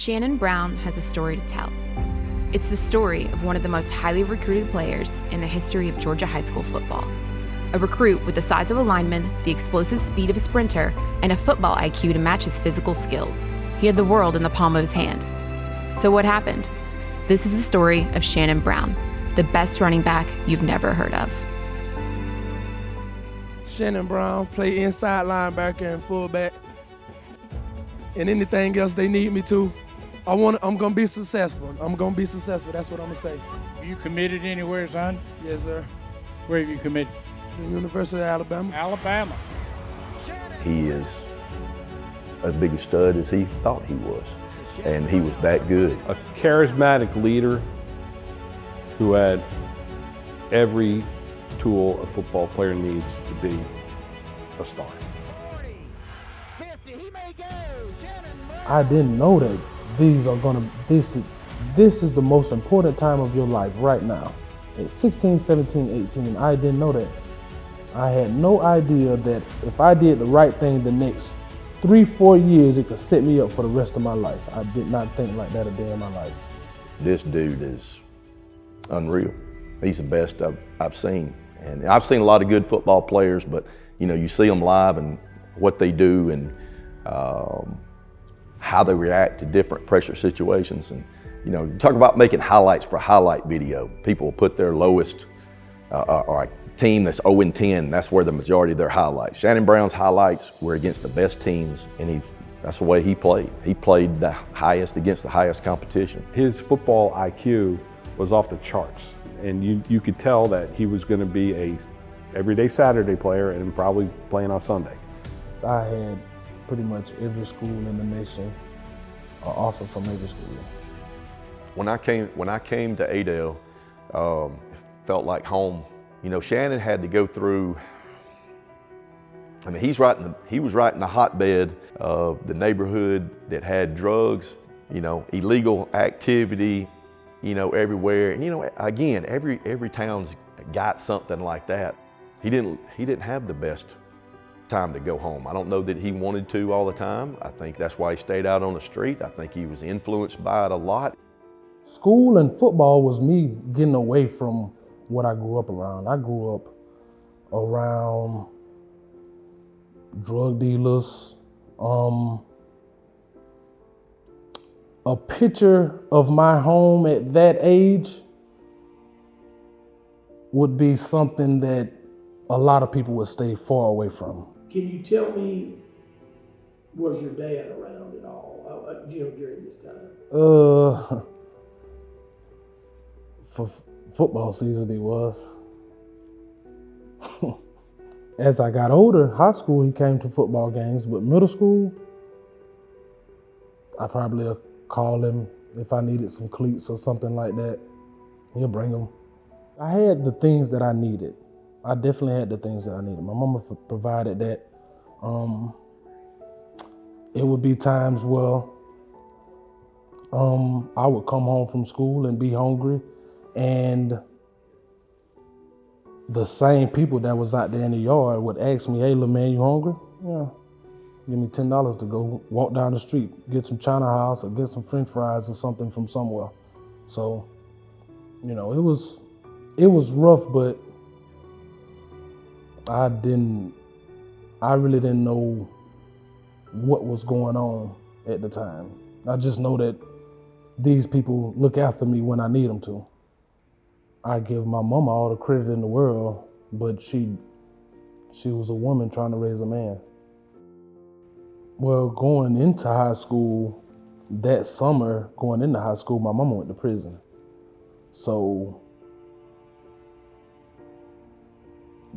Shannon Brown has a story to tell. It's the story of one of the most highly recruited players in the history of Georgia high school football. A recruit with the size of a lineman, the explosive speed of a sprinter, and a football IQ to match his physical skills. He had the world in the palm of his hand. So what happened? This is the story of Shannon Brown, the best running back you've never heard of. Shannon Brown, play inside linebacker and fullback. And anything else they need me to, I'm gonna be successful. I'm gonna be successful, that's what I'm gonna say. Have you committed anywhere, son? Yes, sir. Where have you committed? The University of Alabama. Alabama. He is as big a stud as he thought he was, and he was that good. A charismatic leader who had every tool a football player needs to be a star. 40, 50, he may go. Shannon Brown. I didn't know that this is the most important time of your life right now. At 16, 17, 18, I didn't know that. I had no idea that if I did the right thing the next 3-4 years, it could set me up for the rest of my life. I did not think like that a day in my life. This dude is unreal. He's the best I've seen. And I've seen a lot of good football players, but you see them live and what they do and how they react to different pressure situations. And you talk about making highlights for a highlight video. People will put their lowest or a team that's 0-10, that's where the majority of their highlights. Shannon Brown's highlights were against the best teams, and that's the way he played. He played the highest against the highest competition. His football IQ was off the charts, and you could tell that he was going to be a everyday Saturday player and probably playing on Sunday. I had pretty much every school in the nation, an offer from every school. When I came to Adel, it felt like home. Shannon had to go through. He was right in the hotbed of the neighborhood that had drugs, illegal activity, everywhere. And again, every town's got something like that. He didn't have the best time to go home. I don't know that he wanted to all the time. I think that's why he stayed out on the street. I think he was influenced by it a lot. School and football was me getting away from what I grew up around. I grew up around drug dealers. A picture of my home at that age would be something that a lot of people would stay far away from. Can you tell me, was your dad around at all, during this time? For football season, he was. As I got older, high school, he came to football games, but middle school, I probably call him if I needed some cleats or something like that. He'll bring them. I had the things that I needed. I definitely had the things that I needed. My mama provided that. It would be times where I would come home from school and be hungry, and the same people that was out there in the yard would ask me, "Hey, little man, you hungry?" "Yeah." "Give me $10 to go walk down the street, get some China House or get some French fries or something from somewhere." So, it was rough, but I really didn't know what was going on at the time. I just know that these people look after me when I need them to. I give my mama all the credit in the world, but she was a woman trying to raise a man. Well, going into high school, that summer, going into high school, my mama went to prison. So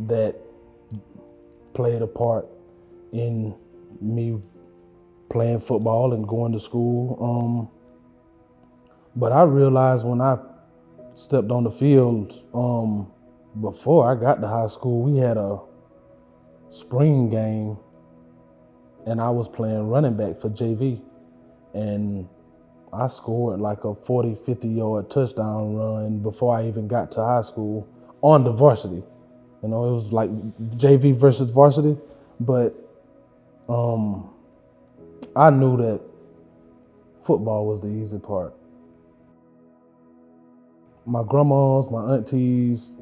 that played a part in me playing football and going to school. But I realized when I stepped on the field, before I got to high school, we had a spring game and I was playing running back for JV. And I scored like a 40, 50-yard touchdown run before I even got to high school on the varsity. It was like JV versus varsity, but I knew that Football was the easy part. My grandmas, my aunties,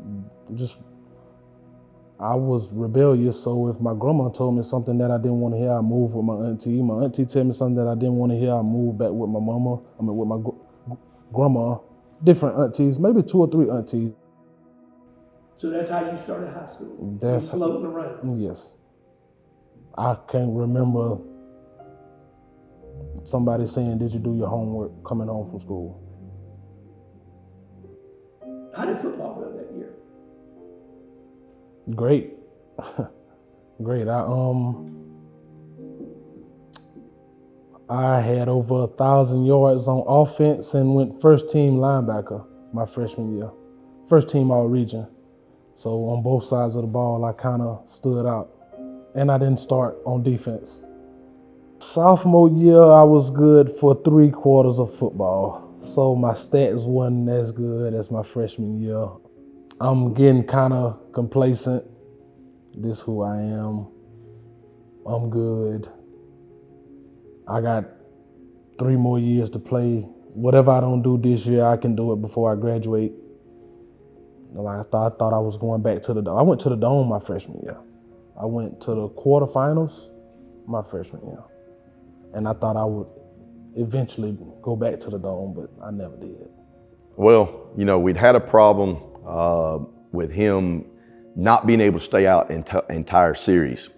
I was rebellious, so if my grandma told me something that I didn't want to hear, I moved with my auntie. My auntie told me something that I didn't want to hear, I moved back with my mama. With my grandma. Different aunties, maybe 2 or 3 aunties. So that's how you started high school? That's floating around? Yes. I can't remember somebody saying, "Did you do your homework coming home from school?" How did football go that year? Great. Great. I had over 1,000 yards on offense and went first team linebacker my freshman year. First team all region. So on both sides of the ball, I kind of stood out. And I didn't start on defense. Sophomore year, I was good for 3 quarters of football. So my stats wasn't as good as my freshman year. I'm getting kind of complacent. This who I am. I'm good. I got 3 more years to play. Whatever I don't do this year, I can do it before I graduate. I thought I was going back to the Dome. I went to the Dome my freshman year. I went to the quarterfinals my freshman year. And I thought I would eventually go back to the Dome, but I never did. Well, we'd had a problem with him not being able to stay out entire series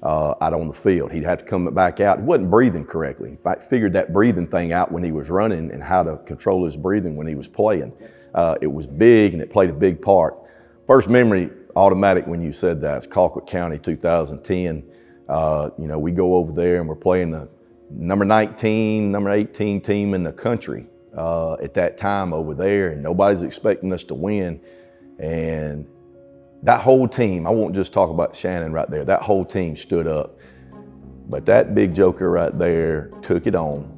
out on the field. He'd have to come back out. He wasn't breathing correctly. In fact, figured that breathing thing out when he was running and how to control his breathing when he was playing. It was big and it played a big part. First memory, automatic when you said that, it's Colquitt County 2010. We go over there and we're playing the number 19, number 18 team in the country at that time over there, and nobody's expecting us to win. And that whole team, I won't just talk about Shannon right there, that whole team stood up. But that big joker right there took it on,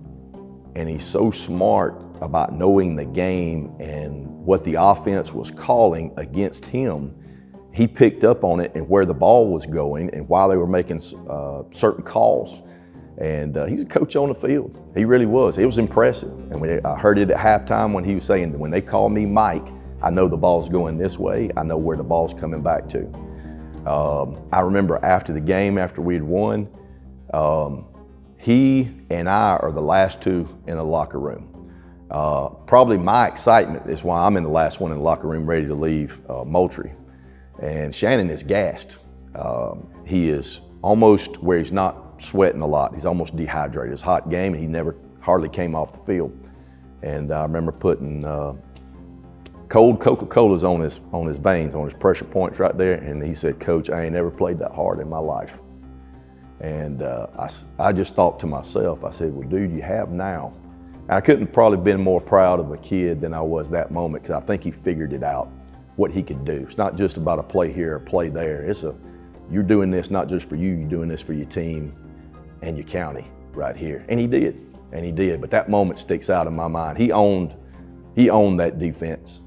and he's so smart about knowing the game and what the offense was calling against him. He picked up on it and where the ball was going and why they were making certain calls. And he's a coach on the field. He really was. It was impressive. And I heard it at halftime when he was saying, when they call me Mike, I know the ball's going this way. I know where the ball's coming back to. I remember after the game, after we had won, he and I are the last 2 in the locker room. Probably my excitement is why I'm in the last one in the locker room ready to leave Moultrie. And Shannon is gassed. He is almost where he's not sweating a lot. He's almost dehydrated. It's a hot game and he never hardly came off the field. And I remember putting cold Coca-Colas on his veins, on his pressure points right there. And he said, "Coach, I ain't never played that hard in my life." And I just thought to myself, I said, "Well, dude, you have now." And I couldn't probably been more proud of a kid than I was that moment, because I think he figured it out, what he could do. It's not just about a play here or play there. You're doing this not just for you, you're doing this for your team and your county right here. And he did, but that moment sticks out in my mind. He owned that defense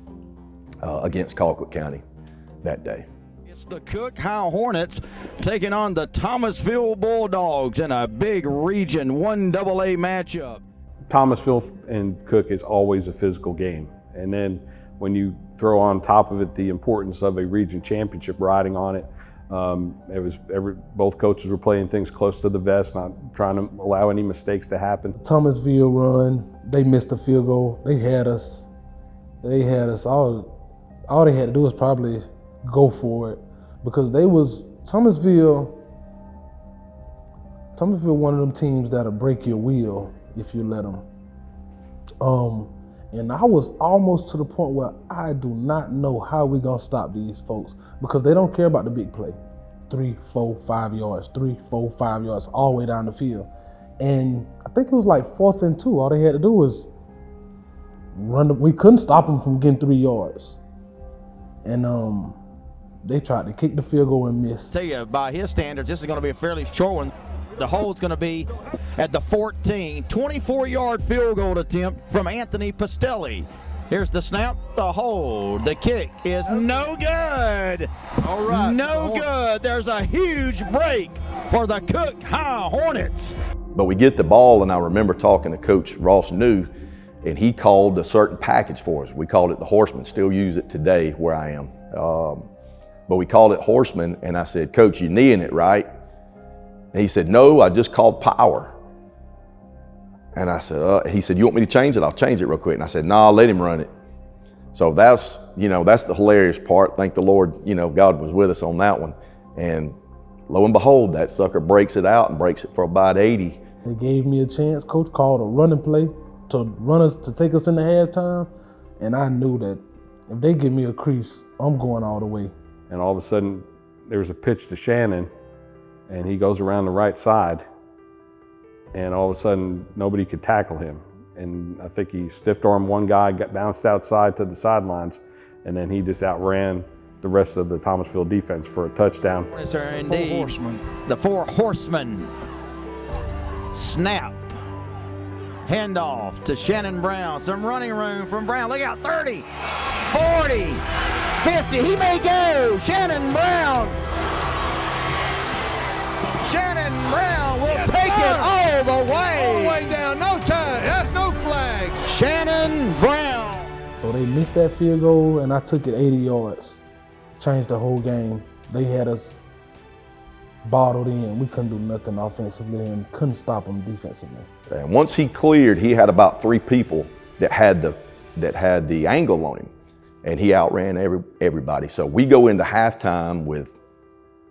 against Colquitt County that day. It's the Cook High Hornets taking on the Thomasville Bulldogs in a big Region 1AA matchup. Thomasville and Cook is always a physical game. And then when you throw on top of it the importance of a region championship riding on it, both coaches were playing things close to the vest, not trying to allow any mistakes to happen. Thomasville run, they missed a field goal. They had us. All they had to do was probably go for it, because Thomasville, one of them teams that'll break your wheel if you let them. And I was almost to the point where I do not know how we gonna stop these folks, because they don't care about the big play. 3, 4, 5 yards, 3, 4, 5 yards, all the way down the field. And I think it was like 4th and 2. All they had to do was run. We couldn't stop them from getting 3 yards. And they tried to kick the field goal and miss. Tell you, by his standards, this is going to be a fairly short one. The hold's going to be at the 14, 24-yard field goal attempt from Anthony Pastelli. Here's the snap, the hold, the kick is no good. All right. No good. There's a huge break for the Cook High Hornets. But we get the ball, and I remember talking to Coach Ross New, and he called a certain package for us. We called it the Horseman, still use it today where I am. But we called it Horseman, and I said, Coach, you kneeing it, right? And he said, no, I just called power. And I said, he said, you want me to change it? I'll change it real quick. And I said, nah, let him run it. So that's, that's the hilarious part. Thank the Lord, God was with us on that one. And lo and behold, that sucker breaks it out and breaks it for about 80. They gave me a chance. Coach called a running play to take us into halftime. And I knew that if they give me a crease, I'm going all the way. And all of a sudden, there was a pitch to Shannon, and he goes around the right side, and all of a sudden, nobody could tackle him. And I think he stiff-armed one guy, got bounced outside to the sidelines, and then he just outran the rest of the Thomasville defense for a touchdown. Yes, sir, indeed. The four horsemen. Snap. Handoff to Shannon Brown. Some running room from Brown. Look out, 30, 40, 50. He may go. Shannon Brown. Shannon Brown will take it all the way. All the way down. No time. That's no flags. Shannon Brown. So they missed that field goal, and I took it 80 yards. Changed the whole game. They had us bottled in. We couldn't do nothing offensively and couldn't stop them defensively. And once he cleared, he had about 3 people that had the angle on him, and he outran everybody. So we go into halftime with,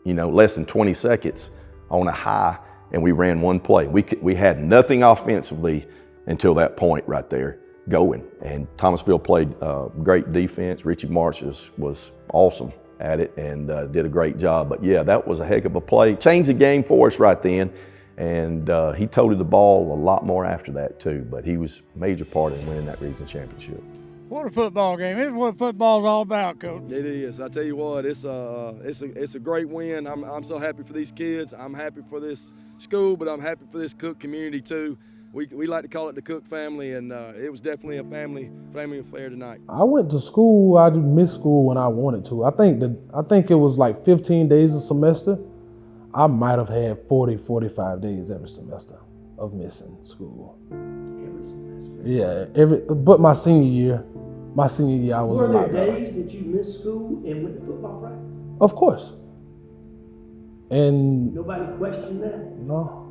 less than 20 seconds on a high, and we ran one play. We had nothing offensively until that point right there going. And Thomasville played great defense. Richie Marsh was awesome at it and did a great job. But yeah, that was a heck of a play. Changed the game for us right then. And he toted the ball a lot more after that too, but he was a major part in winning that region championship. What a football game. This is what football's all about, Coach. It is. I tell you what, it's a great win. I'm so happy for these kids. I'm happy for this school, but I'm happy for this Cook community too. We like to call it the Cook family, and it was definitely a family affair tonight. I went to school. I missed school when I wanted to. I think it was like 15 days a semester. I might have had 40, 45 days every semester of missing school. Every semester? Yeah, but my senior year I was a lot better. Were there days that you missed school and went to football practice? Of course. And nobody questioned that? No,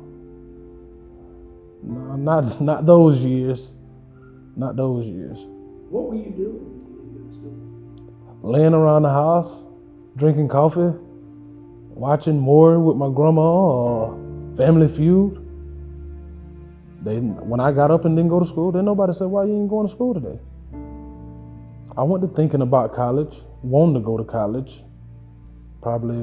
not those years. Not those years. What were you doing when you didn't go to school? Laying around the house, drinking coffee, watching more with my grandma or Family Feud. When I got up and didn't go to school, then nobody said, why you ain't going to school today? I went to thinking about college, wanting to go to college. Probably,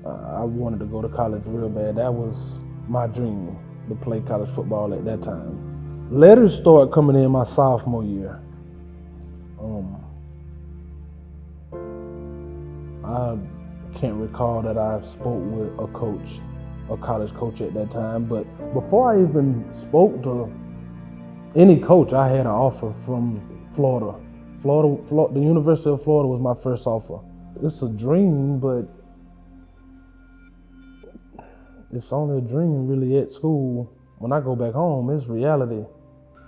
I wanted to go to college real bad. That was my dream, to play college football at that time. Letters started coming in my sophomore year. I can't recall that I spoke with a coach, a college coach at that time, but before I even spoke to any coach, I had an offer from Florida. The University of Florida was my first offer. It's a dream, but it's only a dream really at school. When I go back home, it's reality.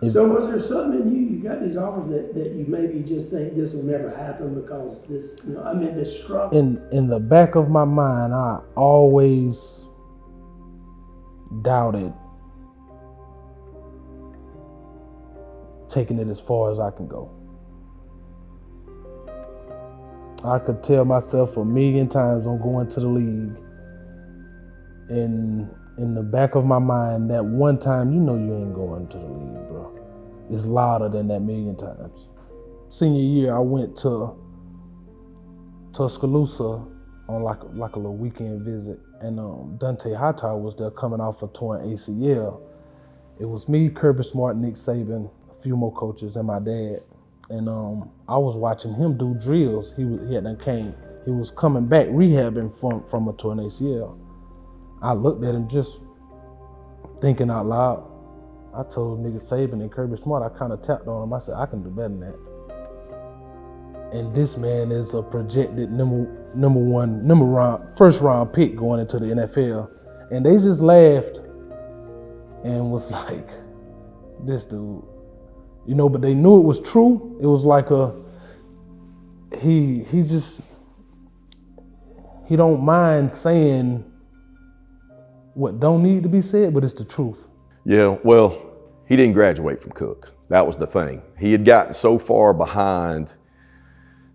So was there something in you got these offers that you maybe just think this will never happen because this, this struggle? In the back of my mind, I always doubted taking it as far as I can go. I could tell myself 1,000,000 times I'm going to the league. And in the back of my mind, that one time, you ain't going to the league, bro. It's louder than that 1,000,000 times. Senior year, I went to Tuscaloosa on like a little weekend visit, and Dante Hightower was there coming off a torn ACL. It was me, Kirby Smart, Nick Saban, a few more coaches, and my dad. And I was watching him do drills. He was coming back rehabbing from a torn ACL. I looked at him just thinking out loud. I told Nick Saban and Kirby Smart, I kind of tapped on him. I said, I can do better than that. And this man is a projected first round pick going into the NFL. And they just laughed and was like, this dude, you know, but they knew it was true. It was like he don't mind saying what don't need to be said, but it's the truth. Yeah, well, he didn't graduate from Cook. That was the thing. He had gotten so far behind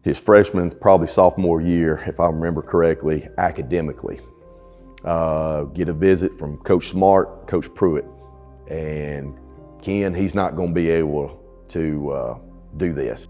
his freshman, probably sophomore year, if I remember correctly, academically. Get a visit from Coach Smart, Coach Pruitt, and Ken, he's not going to be able to do this.